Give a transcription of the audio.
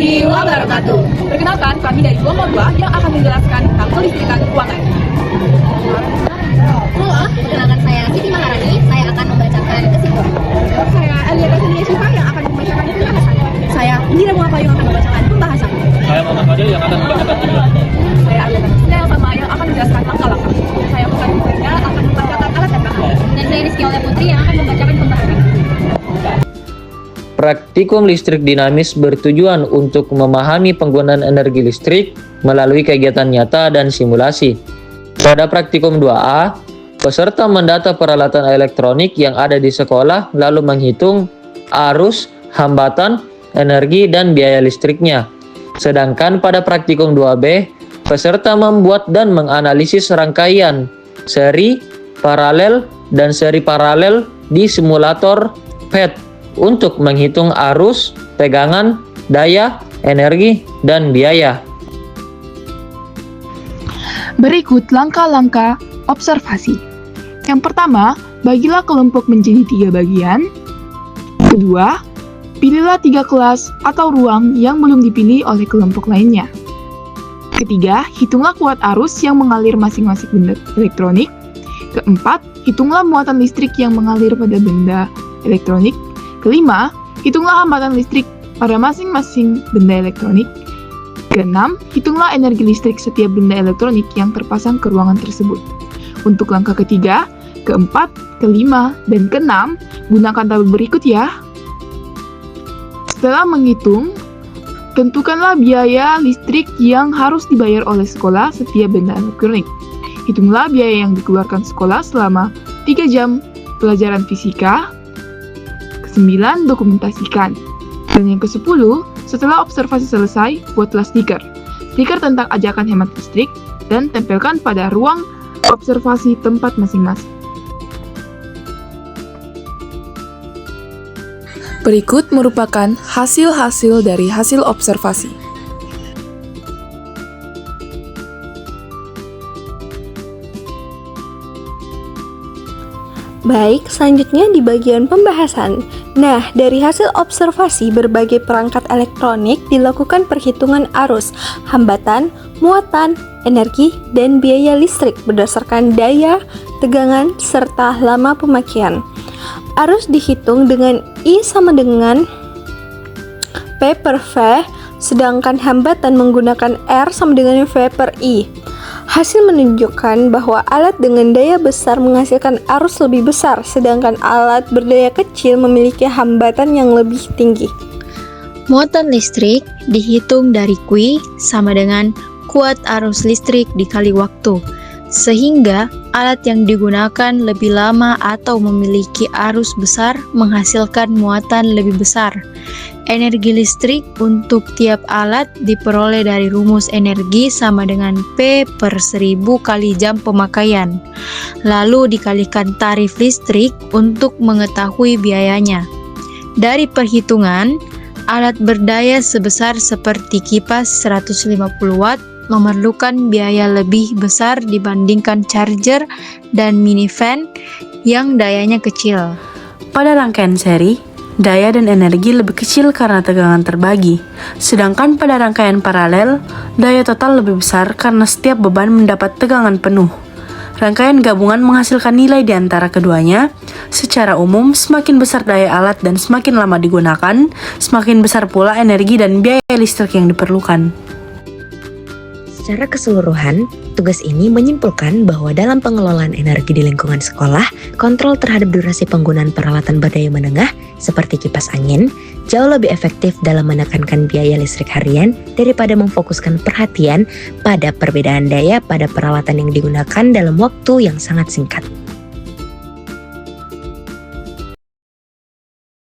warahmatullahi wabarakatuh. Perkenalkan, kami dari Kelompok 2 yang akan menjelaskan tentang kelistrikan kekuatan. Halo, perkenalkan saya Siti Maharani. Saya akan membacakan kesimpulan. Saya Alia Tasnia Syifa yang akan membacakan pembahasan. Saya Indira Muafa yang akan membacakan pembahasan. Saya Muhammad Fadil yang akan membacakan tujuan. Saya Alia Tasnia sama yang akan menjelaskan langkah-langkah. Saya Bukan Mulia akan membacakan alat dan bahan. Dan saya Rizky Oleh Putri yang akan membacakan pembahasan. Praktikum listrik dinamis bertujuan untuk memahami penggunaan energi listrik melalui kegiatan nyata dan simulasi. Pada praktikum 2A, peserta mendata peralatan elektronik yang ada di sekolah lalu menghitung arus, hambatan, energi, dan biaya listriknya. Sedangkan pada praktikum 2B, peserta membuat dan menganalisis rangkaian, seri, paralel, dan seri paralel di simulator PET untuk menghitung arus, tegangan, daya, energi, dan biaya. Berikut langkah-langkah observasi. Yang pertama, bagilah kelompok menjadi 3 bagian. Kedua, pilihlah 3 kelas atau ruang yang belum dipilih oleh kelompok lainnya. Ketiga, hitunglah kuat arus yang mengalir masing-masing benda elektronik. Keempat, hitunglah muatan listrik yang mengalir pada benda elektronik. Kelima, hitunglah hambatan listrik pada masing-masing benda elektronik. Keenam, hitunglah energi listrik setiap benda elektronik yang terpasang ke ruangan tersebut. Untuk langkah ketiga, keempat, kelima, dan keenam, gunakan tabel berikut ya. Setelah menghitung, tentukanlah biaya listrik yang harus dibayar oleh sekolah setiap benda elektronik. Hitunglah biaya yang dikeluarkan sekolah selama 3 jam pelajaran fisika. 9. Dokumentasikan. Dan yang ke-10, setelah observasi selesai, buatlah stiker. Stiker tentang ajakan hemat listrik dan tempelkan pada ruang observasi tempat masing-masing. Berikut merupakan hasil-hasil dari hasil observasi. Baik, selanjutnya di bagian pembahasan. Nah, dari hasil observasi berbagai perangkat elektronik dilakukan perhitungan arus, hambatan, muatan, energi, dan biaya listrik berdasarkan daya, tegangan, serta lama pemakaian. Arus dihitung dengan I sama dengan P per V, sedangkan hambatan menggunakan R sama dengan V per I. Hasil menunjukkan bahwa alat dengan daya besar menghasilkan arus lebih besar, sedangkan alat berdaya kecil memiliki hambatan yang lebih tinggi. Muatan listrik dihitung dari Q sama dengan kuat arus listrik dikali waktu, sehingga alat yang digunakan lebih lama atau memiliki arus besar menghasilkan muatan lebih besar. Energi listrik untuk tiap alat diperoleh dari rumus energi sama dengan P per 1000 kali jam pemakaian, lalu dikalikan tarif listrik untuk mengetahui biayanya. Dari perhitungan, alat berdaya sebesar seperti kipas 150 watt memerlukan biaya lebih besar dibandingkan charger dan mini fan yang dayanya kecil. Pada rangkaian seri, daya dan energi lebih kecil karena tegangan terbagi. Sedangkan pada rangkaian paralel, daya total lebih besar karena setiap beban mendapat tegangan penuh. Rangkaian gabungan menghasilkan nilai di antara keduanya. Secara umum, semakin besar daya alat dan semakin lama digunakan, semakin besar pula energi dan biaya listrik yang diperlukan. Secara keseluruhan, tugas ini menyimpulkan bahwa dalam pengelolaan energi di lingkungan sekolah, kontrol terhadap durasi penggunaan peralatan berdaya menengah seperti kipas angin jauh lebih efektif dalam menekankan biaya listrik harian daripada memfokuskan perhatian pada perbedaan daya pada peralatan yang digunakan dalam waktu yang sangat singkat.